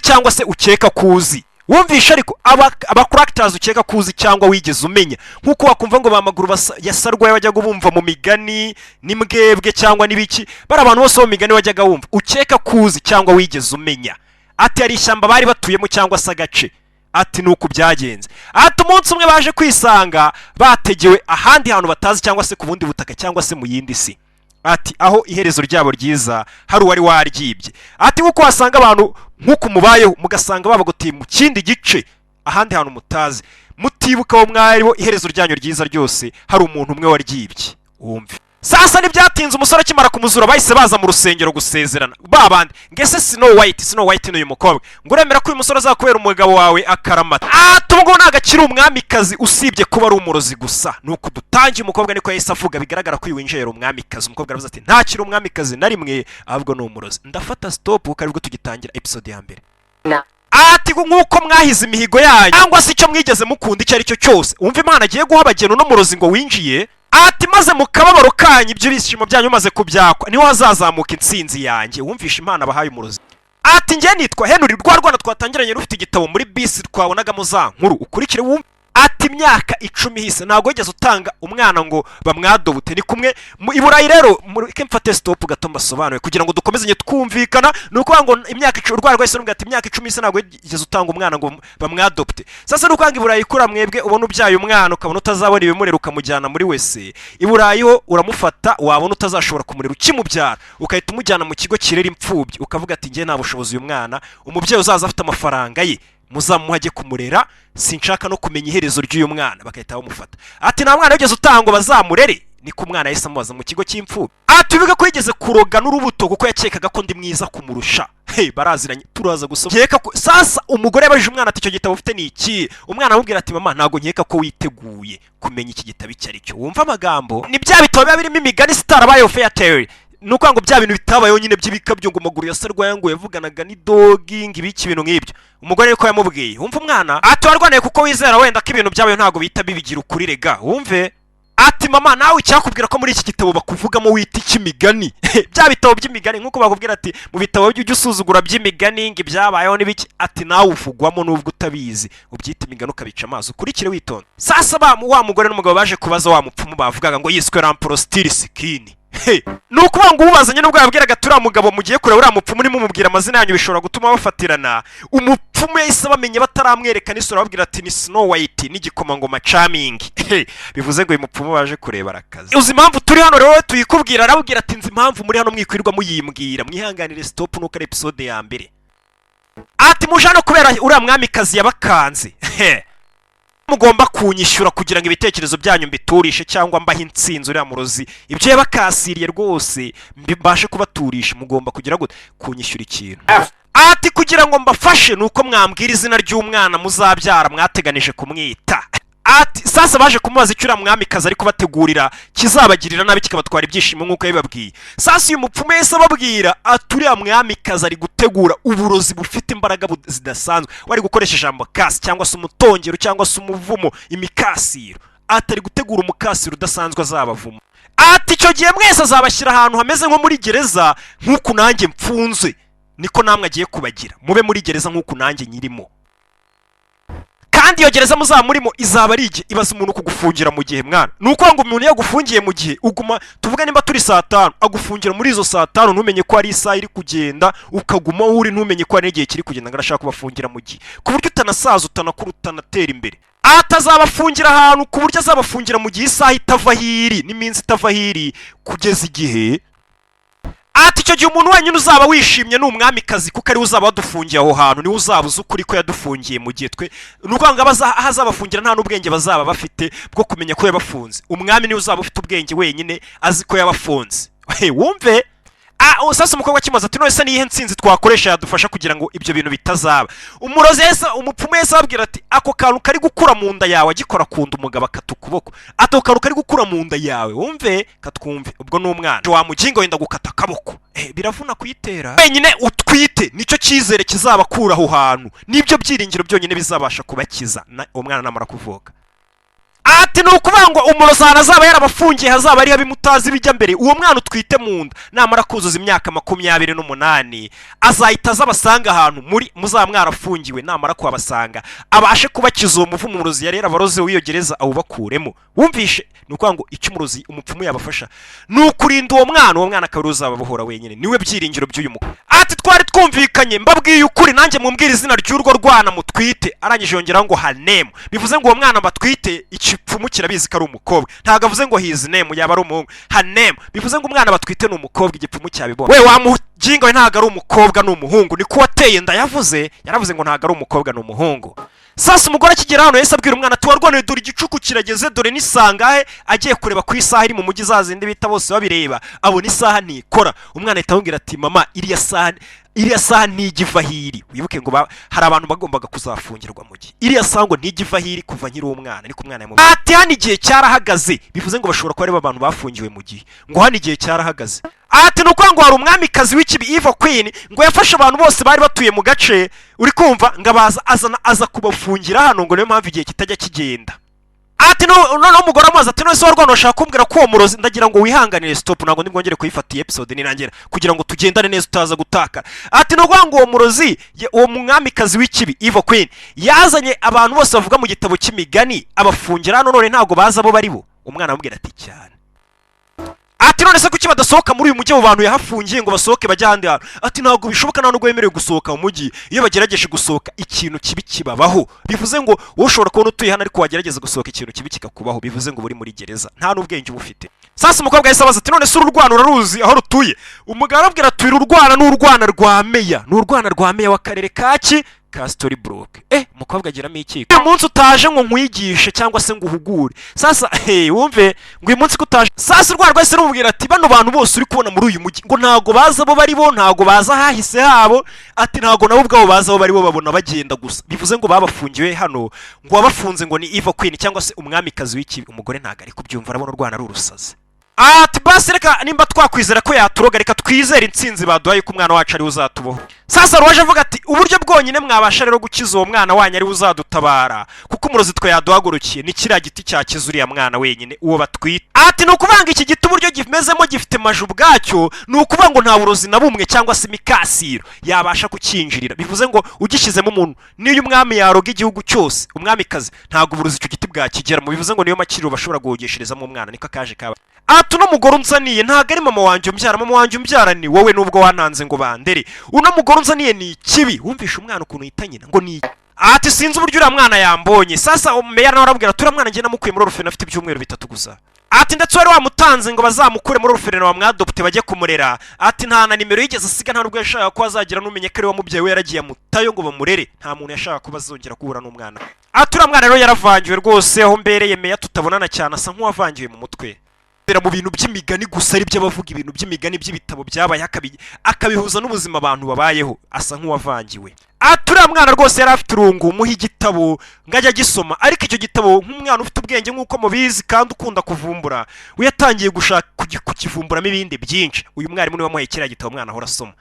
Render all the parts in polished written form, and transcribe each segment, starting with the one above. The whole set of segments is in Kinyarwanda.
cyangwa se ukeka kuzi. Wumvisha ariko aba characters ukeka kuzi cyangwa wigeze umenya, nkuko wakumva ngo bamaguru yasarwaye wajyaga bumva mu migani n'imbwebwe cyangwa nibiki, bara abantu bose mu migani wajyaga wumva ukeka kuzi cyangwa wigeze umenya. Ati ari ishyamba bari batuyemo cyangwa se agace. Ati nuko byagenze. Ati umunsi umwe baje kwisanga bategewe ahandi hantu batazi cyangwa se ku bundi butaka cyangwa se mu yindi si. Ati aho iherezo ryabo ryiza hari uwari waryibye. Ati kuko wasanga abantu nkuko mubayeho mugasanga babagotiye mu kindi gice ahandi hantu mutazi, mutibuka wo mwaribo iherezo ryanyu ryiza ryose hari umuntu umwe waryibye. Wumve sasa nibyatinze umusore akimara kumuzura bahise baza mu rusengero gusezerana babandi ngese Snow White n'uyu mukobwa ngo uremera ko uyu musore azakubera umugabo wawe akaramata. Tubwo nagakira umwamikazi usibye kuba ari umurozi gusa. Nuko dutangiye umukobwa niko yahise avuga, bigaragara ko winjera umwamikazi. Umukobwa aravuze ati ntakiri umwamikazi na rimwe ahubwo no umurozi. Ndafata stop kuko aribwo tugitangira episode ya mbere. Ati nkuko mwahize imihigo yanyu cyangwa se icyo mwigeze mukunda icyo ari cyo cyose, umva Imana agiye guha abageni no murozi ngo winjiye. Ati maze mukababaro kanyu ibyo bishimo byanyu maze kubyakwa niho hazazamuka intsinzi yanjye. Wumvisha Imana bahaye umurozi. Ati ngiye nitwa Henry, rwa Rwanda twatangiranye rufite igitabo muri bisi twabonagamo za nkuru ukurikire wumva. Ati imyaka 10 hise ntago yigeze utanga umwana ngo bamwadobute. Ni kumwe i Burayi rero mureke mfate stop gato mbasobanuye kugira ngo dukomezanye twumvikana. Nuko ngo imyaka 10 urwara rwese rumwe ati imyaka 10 hise ntago yigeze utanga umwana ngo bamwadobute. Sasa nuko i Burayi kura mwebwe ubona ubyaye umwana ukabona utazabona ibimurera ukamujyana muri wese. I Burayi ho uramufata wabona utazashobora kumurera ukimubyara ukahita umujyana mu kigo kirera impfubyi ukavuga ati ngiye nta bushobozi uyu mwana, umubyeyi uzaza afite amafaranga ye muzamuhage kumurera, sinshaka no kumenya iherezo ry'uyu mwana, bakahita bamufata. Ati nta mwana yigeze utangwa bazamurere, niko umwana yahise amubaza mu kigo cy'imfubyi. Ati biga ko yigeze kuroga n'urubuto kuko yakekaga ko ndi mwiza kumurusha. Baraziranye turaza gusoma. Sasa umugore yabajije umwana ati icyo gitabo ufite ni iki? Umwana amubwira ati mama ntago nkeka ko witeguye kumenya iki gitabo icyo ari cyo. Wumva amagambo ni bya bitabo biba birimo imigani sitarabayeho fairy tale. Nuko ngo bya bintu bitabayeho nyine by'ibikabyo ngo maguru yasarwaye ngo yavuganaga ni dogging ibiki ibintu nk'ibyo. Umugore ariko yamubwiye wumva umwana ati warwaniye kuko wizera wenda ko ibintu byabayeho ntago bita bibigira ukuri rega wumve. Ati mama nawe cyakubwira ko muri iki gitabo bakuvugamo wita ikimigani bya bitabo by'imigani nkuko bakubwira ati mu bitabo by'ujye usuzugura by'imigani ngo byabayeho n'ibiki. Ati nawe uvugwamo nubwo utabizi ubyita imigani ukabica amazi ukurikire witonda. Sasa wa mugore n'umugabo baje kubaza wa mupfumu bavugaga ngo yiswe Ramprostiri Sikini. Nuko ngo ubazanye nubwo yabwiraga turi mugabo mugiye kure uriya mupfumu ni mumubwira amazina yanyu bishobora gutuma bafatirana. Umupfumu yahise bamenye bataramwereka n'isura babwira ati ni Snow White n'igikomangoma Charming. Bivuze ngo uyu mupfumu baje kureba arakazi. Uzi impamvu turi hano rero tuyikubwira, arabwira ati nzi impamvu muri hano mwikwirirwa muyimbwira, mwihanganire stop nuko ari episode ya mbere. Ati mujano kubera uriya mwamikazi yabakanze mugomba kunyishyura kugira ngo ibitekerezo byanyu mbiturishe cyangwa mbahe intsinzi uriya murozi ibyo yabakasiriye rwose mbashe kubaturisha mugomba kugira gute kunyishyura ikintu. Ati kugira ngo mbafashe nuko mwambwira izina ry'umwana muzabyara mwateganije kumwita. Ati sasa baje kumubaza icyo uriya mwamikazi ari kubategurira kizabagirira nabi kikabatwara ibyishimo nk'uko yabibabwiye. Sasa uyu mupfumu yahise ababwira ati uriya mwamikazi ari gutegura uburozi bufite imbaraga zidasanzwe, wari gukoresha ijambo kasi cyangwa se umutongero cyangwa se umuvumo imikasiro. Ati ari gutegura umukasiro udasanzwe azabavuma. Ati icyo gihe mwese azabashyira ahantu hameze nko muri gereza nk'uko nanjye mfunze, niko namwe agiye kubagira mube muri gereza nk'uko nanjye nyirimo. Kandi iyo gereza muzamurimo izaba ari igihe ibaza umuntu kugufungira mu gihe mwana. Nuko ngo umuntu yagufungiye mu gihe uguma tuvuga nimba turi saa 5 agufungira muri izo saa 5 ntumenye ko ari isaha iri kugenda ukaguma uri ntumenye ko ari igihe kiri kugenda ngarashaka kubafungira mu gihe ku buryo utanasaza utanakura utanatera imbere. Atazabafungira ahantu ku buryo azabafungira mu gihe isaha itava hiri n'iminsi itava hiri kugeza igihe. Ati icyo gihe umuntu wenyine uzaba wishimye ni umwamikazi kuko ari uzaba wadufungiye aho hantu, ni uzabuza ukuri ko yadufungiye mu gihe twe nuko ngo azabafungira nta n'ubwenge bazaba bafite bwo kumenya ko yabafunze. Umwami ni uzaba ufite ubwenge wenyine azi ko yabafunze. Wumve sasa umukobwa kimaze ati none se nihe ntsinzi twakoresha yadufasha kugira ngo ibyo bintu bitazaba. Umurozi umupfumu yese ababwira ati ako kantu kari gukura mu nda yawe agikora kunda umugabo akatukuboko, ato kantu kari gukura mu nda yawe wumve katwumve ubwo n'umwana wamugingo wenda gukata akaboko biravuna kuyitera wenyine utwite nicyo cyizere kizabakura aho hantu, nibyo byiringiro byonyine bizabasha kubakiza umwana namara kuvuka. ati ni ukuvuga ngo umurozi azaba yarabafungiye hazaba ari habimutazi bijya mbere uwo mwana utwite mu nda namara kuzuza imyaka 28 azahita azabasanga ahantu muri muzamwarafungiwe namara kuhabasanga abashe kubakiza uwo muvumo umurozi yari yarabaroze wiyogereza awubakuremo wumvishe ni ukuvuga ngo icyo umurozi umupfumu yabafasha ni ukurinda uwo mwana akaba uzababohora wenyine niwe byiringiro by'uyu mukobwa ati twari twumvikanye mbabwiye ukuri nanjye mumbwira izina ry'urwo rwana mutwite arangije yongeraho ngo hanemu bivuze ngo uwo mwana batwite igipfumu kirabizi ko ari umukobwa ntabwo avuze ngo his name yaba ari umuhungu hanemu bivuze ngo umwana batwite ni umukobwa igipfumu cyabibona we wamujinga we ntabwo ari umukobwa ni umuhungu ni ko wateye nda yaravuze ngo ntabwo ari umukobwa ni umuhungu sasa umugore akigera hano yese abwira umwana tuwarwanire dore igicuku kirageze dore n'isangahe agiye kureba ku isaha iri mu mujyi zazindi bita bose babireba abona isaha ntikora umwana ahita amubwira ati mama iriya saha ntigiva hiri wibuke ngo hari abantu bagombaga kuzafungirwa mu gihe iriya saha ngo ntigiva hiri kuva nkiri umwana ariko umwana yamubwira ati hano igihe cyarahagaze bivuze ngo bashobora kuba ari abantu bafungiwe mu gihe ngo hano igihe cyarahagaze ati nuko ngo hari umwamikazi w'ikibi Eva Queen ngo yafashe abantu bose bari batuye mu gace uri kumva ngo aza kubafungira hano ngo niyo mpamvu igihe kitajya kigenda ati noneho umugore amaze ati nose warwana ushaka kumbwira ko uwo murozi ndagira ngo wihanganire stop ntabwo ndi bwongere kuyifata iyi episode nirangira kugira ngo tugendane neza utaza gutaka ati no ngo uwo murozi uwo mwamikazi w'ikibi Eva Queen yazanye abantu bose bavuga mu gitabo cy'imigani abafungira hano none ntabwo baza bo bari bo umwana amubwira ati cyane ati none se kuki badasohoka muri uyu mujyi abo bantu yahafungiye ngo basohoke bajya ahandi hantu ati ntabwo bishoboka nta nubwo bemerewe gusohoka mu mujyi iyo bagerageje gusohoka ikintu kibi kibabaho bivuze ngo wowe ushobora kubona utuye hano ariko wagerageza gusohoka ikintu kibi kikakubaho bivuze ngo buri muri gereza nta n'ubwenge uba ufite sasa umukobwa yahise abaza ati none se ururwana uraruzi aho rutuye umugabo arabwira ati ururwana n'urwana rwa meya w'akarere kaki ka Storybrooke umukobwa agiramo iki uyu munsi utaje ngo nkwigishe cyangwa se ngo uhugure sasa wumve ngo uyu munsi kutaje sasa urwana rwese rumubwira ati bano bantu bose uri kubona muri uyu mujyi ngo ntago baza bo bari bo ntago baza hahise habo ati ntago nabo ubwabo baza bo bari bo babona bagenda gusa bivuze ngo babafungiwe hano ngo wabafunze ngo ni Eva Queen cyangwa se umwamikazi w'ikibi umugore ntago ari kubyumva arabona urwana ari urusazi ati basi reka nimba twakwizera ko yaturoga reka twizere intsinzi baduhaye ko umwana wacu ari uzatuboho sasa rwaje avuga ati uburyo bwonyine mwabasha rero gukiza uwo mwana wanyu ari uzadutabara kuko umurozi twe yaduhagurukiye ni kiriya giti cyakiza uriya mwana wenyine uwo batwite ati ni ukuvanga iki giti uburyo gimezemo gifite maju ubwacyo ni ukuvuga ngo nta burozi na bumwe cyangwa se imikasiro yabasha kukinjirira bivuze ngo ugishyizemo umuntu niyo umwami yaroga igihugu cyose umwamikazi ntabwo uburozi icyo giti bwakigera mu bivuze ngo niyo makiriro bashobora guhogesherezamo umwana niko akaje kaba ati uno mugore unzaniye ntago ari mama wanjye umbyara ni wowe nubwo wananze ngo bandere uno mugore unzaniye ni ikibi wumvishe umwana ukuntu yita nyina ngo ni ati sinzi uburyo uriya mwana yambonye sasa meya nawe arabwira ati uriya mwana njye namukuye muri oruferi afite ibyumweru 3 gusa ati ndetse wari wamutanze ngo bazamukure muri oruferi bamwadopte bajye kumurera ati nta na nimero yigeze asiga nta nubwo yashaka ko azagira n'umenye ko ari wamubyeyi we yaragiye amutayo ngo bamurere nta muntu yashaka ko bazongera guhura n'umwana ati uriya mwana rero yaravangiwe rwose aho mbereye meya tutabonana cyane asa nk'uwavangiwe mu mutwe mu bintu by'imigani gusa ari byo abavuga ibintu by'imigani by'ibitabo byabaye akabihuza n'ubuzima abantu babayeho asa nk'uwavangiwe ati uriya mwana rwose yari afite urungu umuha igitabo ngo ajye agisoma ariko icyo gitabo nk'umwana ufite ubwenge nk'uko mubizi kandi ukunda kuvumbura we yatangiye gushaka kukivumburamo ibindi byinshi uyu mwarimu niwe wamuhaye kiriya gitabo umwana ahora asoma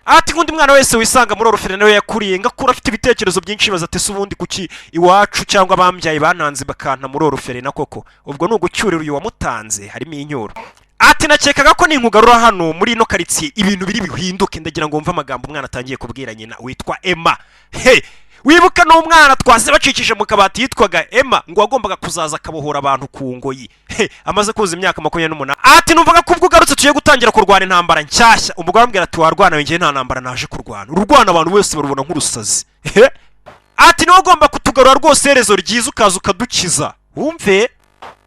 ati nk'undi mwana wese wisanga muri oruferi nawe yakuriye ngakura afite ibitekerezo byinshi baza ati se ubundi kuki iwacu cyangwa abambyaye bananze bakanta muri oruferi na koko ubwo ni ugucyurira uyu wamutanze harimo inyuro ati nakekaga ko ninkugarura hano muri ino karitsiye ibintu biri bihinduke ndagira ngo wumve amagambo umwana atangiye kubwira nyina witwa Emma wibuka n'umwana twase bacikije mu kabati yitwaga Emma ngo wagombaga kuzaza akabohora abantu ku ngoyi amaze kuza imyaka 28 ati numvaga ko ubwo ugarutse tugiye gutangira kurwana intambara nshyashya umugore ambwira ati warwana wengiye nta ntambara naje kurwana urwana abantu bose barubona nk'urusazi ati niwe ugomba kutugarura rwose herezo ryiza ukaza ukadukiza wumve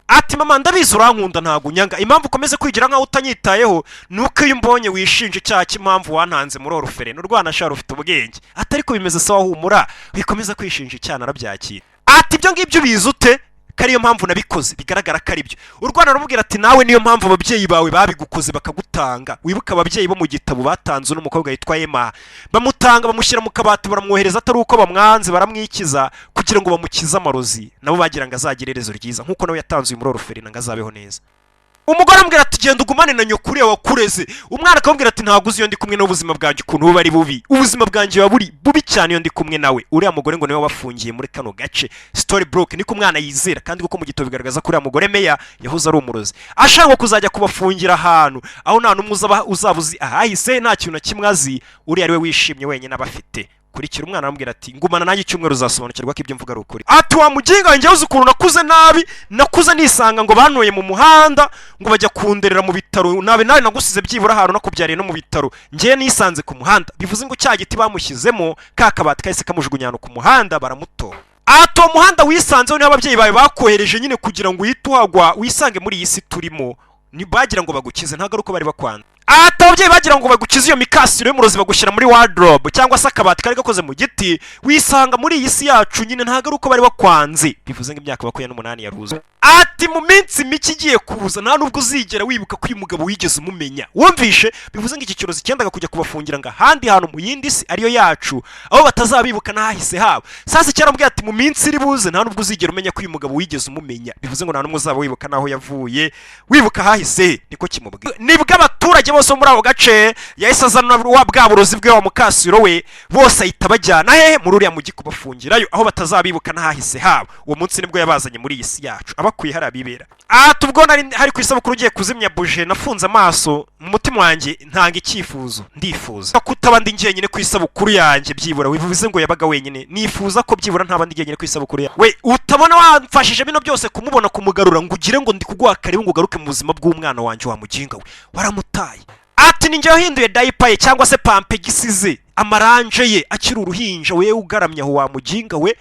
ati mama ndabizi urankunda ntago unyanga impamvu ukomeze kwigira nkaho utanyitayeho nuko iyo umbonye wishinje icyaha cy'impamvu wantanze muri oruferi n'urwana shara ufite ubwenge atari ko bimeze sawa humura wikomeza kwishinja icyana arabyakira ati ibyo ngibyo bizi ute kariyo mpamvu nabikoze bigaragara ko ari byo urwana rumubwira ati nawe niyo mpamvu ababyeyi bawe babigukoze bakagutanga wibuka ababyeyi bo mu gitabo batanze n'umukobwa yitwa Emma bamutanga bamushyira mu kabati baramwohereza atari uko bamwanze baramwikiza kugira ngo bamukize amarozi nabo bagira ngo azagire iherezo ryiza nkuko nawe yatanze uyu muri oruferi ngo azabeho neza umugore amubwira ati genda ugumane na nyoko uriya wakureze. Umwana akamubwira ati ntabwo uzi iyo ndi kumwe n'ubuzima bwanjye ukuntu buba ari bubi, ubuzima bwanjye buba buri bubi cyane iyo ndi kumwe nawe. Uriya mugore ngo niwe wabafungiye muri kano gace. Story broke niko umwana yizera, kandi kuko mu gitabo bigaragaza ko uriya mugore meya yahoze ari umurozi, ashaka kuzajya kubafungira ahantu aho nta n'umwe uzaba uzi ahahise, nta kintu na kimwe azi. Uriya ariwe wishimye wenyine abafite. Kurikira umwana aramubwira ati ngumana nanjye icyumweru uzasobanukirwa ko ibyo mvuga ari ukuri. Ati wa muginga wanjye uzi ukuntu nakuze nabi, nakuze nisanga ngo bantoye mu muhanda ngo bajya kunderera mu bitaro, nawe nagusize byibura ahantu nakubyariye no mu bitaro, ngiye nisanze ku muhanda. Bivuze ngo cya giti bamushyizemo ka kabati kahise kamujugunyana ku muhanda baramutora. Ati uwo muhanda wisanzeho niho ababyeyi bawe bakohereje nyine kugira ngo uhite uhagwa wisange muri iyi si turimo, bagira ngo bagukize, ntabwo ari uko bari bakwanda. Ati ababyeyi bagira ngo bagukize iyo mikasiro y'umurozi bagushyira muri wardrobe cyangwa se akabati kari gakoze mu giti, wisanga muri iyi si yacu nyine, ntabwo ari uko bari bakwanze. Bivuze ngo imyaka 28 yaruzuye. Ati mu minsi mike igiye kuza nta nubwo uzigera wibuka ko uyu mugabo wigeze umumenya. Wumvishe? Bivuze ngo iki kirozi cyendaga kujya kubafungira ngo ahandi hantu mu yindi si ariyo yacu, aho batazabibuka n'ahahise habo. Sasa cyarambwiye ati mu minsi iri buze nta nubwo uzigera umenya ko uyu mugabo wigeze umumenya. Bivuze ngo nta n'umwe uzaba wibuka naho yavuye, wibuka ahahise. Niko kimubwira. Nibwo abaturage bose muri abo gace yahise azana bwa burozi bwe wa mukasiro we, bose ahita bajyana he muri uriya mujyi kubafungirayo, aho batazabibuka n'ahahise habo. Uwo munsi nibwo yabazanye muri iyi si yacu, abakuye hari abibera. Ati ubwo nari hari ku isabukuru ugiye kuzimya buje, nafunze amaso mu mutima wanjye ntanga icyifuzo, ndifuza kutaba ndi njyenyine ku isabukuru yanjye byibura. Bivuze ngo yabaga wenyine, nifuza ko byibura ntaba ndi njyenyine ku isabukuru yanjye. We utabona wamfashije bino byose kumubona kumugarura ngo ugire ngo ndi kuguha karibu ngo ugaruke mu buzima bw'umwana wanjye wa muginga we, waramutaye. Ati ninjye wahinduye diaper ye cyangwa se pampe gisize amaranje ye akiri uruhinja, we ugaramye aho wa muginga we.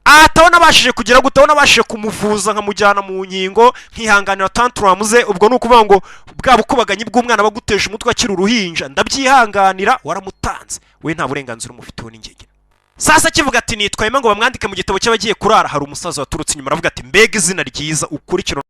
Atabona bashije kugira gutabona bashije kumuvuza nkamujyana mu nkingo nkihanganira tantrum ze. Ubwo nukuvuga ngo bwa bukubaganyi bw'umwana baguteje umutwe akiri uruhinja ndabyihanganira, waramutanze. We nta burenganzira umufiteho n'ingege. Sasa kivuga ati nitwayema ngo bamwandike mu gitabo cy'abagiye kurara, hari umusaza waturutse inyuma aravuga ati mbega izina ryiza ukurikira